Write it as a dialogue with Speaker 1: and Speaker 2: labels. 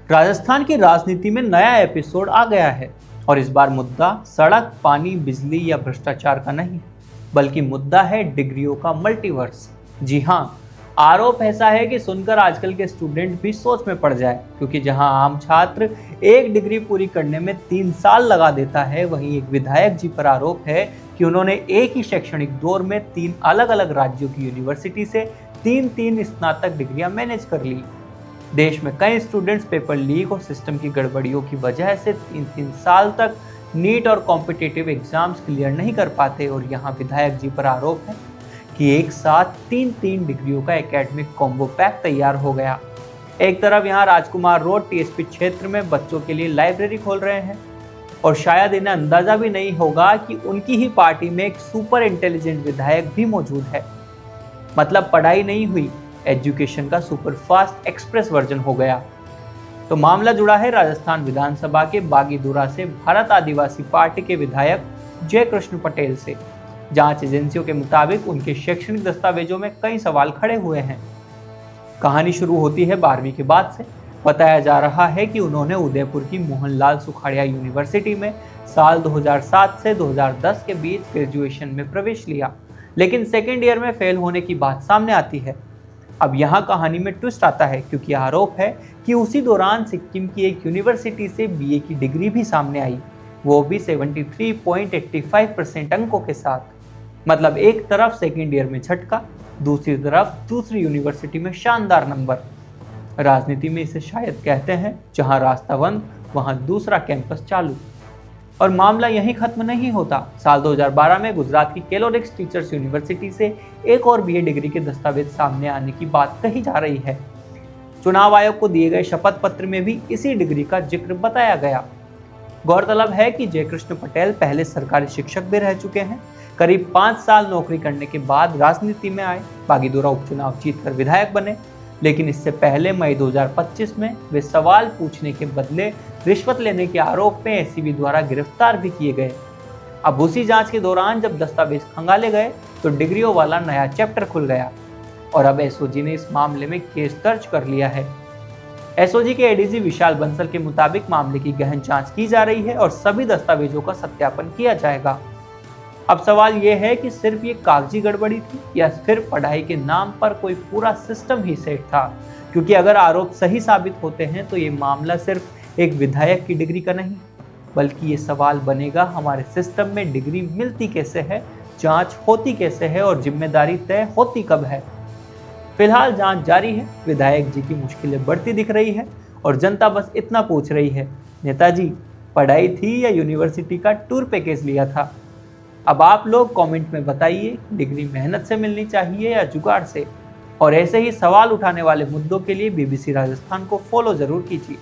Speaker 1: राजस्थान की राजनीति में नया एपिसोड आ गया है और इस बार मुद्दा सड़क, पानी, बिजली या भ्रष्टाचार का नहीं, बल्कि मुद्दा है डिग्रियों का मल्टीवर्स। जी हाँ, आरोप ऐसा है कि सुनकर आजकल के स्टूडेंट भी सोच में पड़ जाए, क्योंकि जहां आम छात्र एक डिग्री पूरी करने में 3 साल लगा देता है, वहीं एक विधायक जी पर आरोप है कि उन्होंने एक ही शैक्षणिक दौर में 3 अलग अलग राज्यों की यूनिवर्सिटी से 3 स्नातक डिग्रियां मैनेज कर ली। देश में कई स्टूडेंट्स पेपर लीक और सिस्टम की गड़बड़ियों की वजह से 3 साल तक नीट और कॉम्पिटिटिव एग्जाम्स क्लियर नहीं कर पाते, और यहाँ विधायक जी पर आरोप है कि एक साथ 3 डिग्रियों का एकेडमिक कॉम्बो पैक तैयार हो गया। एक तरफ यहाँ राजकुमार रोड टीएसपी क्षेत्र में बच्चों के लिए लाइब्रेरी खोल रहे हैं, और शायद इन्हें अंदाजा भी नहीं होगा कि उनकी ही पार्टी में एक सुपर इंटेलिजेंट विधायक भी मौजूद है। मतलब पढ़ाई नहीं हुई, एजुकेशन का सुपर फास्ट एक्सप्रेस वर्जन हो गया। तो मामला जुड़ा है राजस्थान विधानसभा के बागीधुरा से भारत आदिवासी पार्टी के विधायक जयकृष्ण पटेल से। जांच एजेंसियों के मुताबिक उनके शैक्षणिक दस्तावेजों में कई सवाल खड़े हुए हैं। कहानी शुरू होती है 12वीं के बाद से। बताया जा रहा है कि उन्होंने उदयपुर की मोहनलाल सुखाड़िया यूनिवर्सिटी में साल 2007 से 2010 के बीच ग्रेजुएशन में प्रवेश लिया, लेकिन सेकेंड ईयर में फेल होने की बात सामने आती है। अब यहाँ कहानी में ट्विस्ट आता है, क्योंकि आरोप है कि उसी दौरान सिक्किम की एक यूनिवर्सिटी से बीए की डिग्री भी सामने आई, वो भी 73.85% अंकों के साथ। मतलब एक तरफ सेकेंड ईयर में झटका, दूसरी तरफ दूसरी यूनिवर्सिटी में शानदार नंबर। राजनीति में इसे शायद कहते हैं जहां रास्ता बंद वहां दूसरा कैंपस चालू। और मामला यहीं खत्म नहीं होता। साल 2012 में गुजरात की केलोरिक्स टीचर्स यूनिवर्सिटी से एक और बीए डिग्री के दस्तावेज सामने आने की बात कही जा रही है। चुनाव आयोग को दिए गए शपथ पत्र में भी इसी डिग्री का जिक्र बताया गया। गौरतलब है कि जयकृष्ण पटेल पहले सरकारी शिक्षक भी रह चुके हैं। करीब 5 साल नौकरी करने के बाद राजनीति में आए, बागीधुरा उपचुनाव जीतकर विधायक बने, लेकिन इससे पहले मई 2025 में वे सवाल पूछने के बदले रिश्वत लेने के आरोप में एसीबी द्वारा गिरफ्तार भी किए गए। अब उसी जांच के दौरान जब दस्तावेज खंगाले गए तो डिग्रियों वाला नया चैप्टर खुल गया, और अब एसओजी ने इस मामले में केस दर्ज कर लिया है। एसओजी के एडीजी विशाल बंसल के मुताबिक मामले की गहन जांच की जा रही है और सभी दस्तावेजों का सत्यापन किया जाएगा। अब सवाल यह है कि सिर्फ ये कागजी गड़बड़ी थी या फिर पढ़ाई के नाम पर कोई पूरा सिस्टम ही सेट था, क्योंकि अगर आरोप सही साबित होते हैं तो ये मामला सिर्फ एक विधायक की डिग्री का नहीं, बल्कि ये सवाल बनेगा हमारे सिस्टम में डिग्री मिलती कैसे है, जांच होती कैसे है और जिम्मेदारी तय होती कब है। फिलहाल जांच जारी है। विधायक जी की मुश्किलें बढ़ती दिख रही है और जनता बस इतना पूछ रही है, नेताजी पढ़ाई थी या यूनिवर्सिटी का टूर पैकेज लिया था? अब आप लोग कमेंट में बताइए, डिग्री मेहनत से मिलनी चाहिए या जुगाड़ से? और ऐसे ही सवाल उठाने वाले मुद्दों के लिए बीबीसी राजस्थान को फॉलो जरूर कीजिए।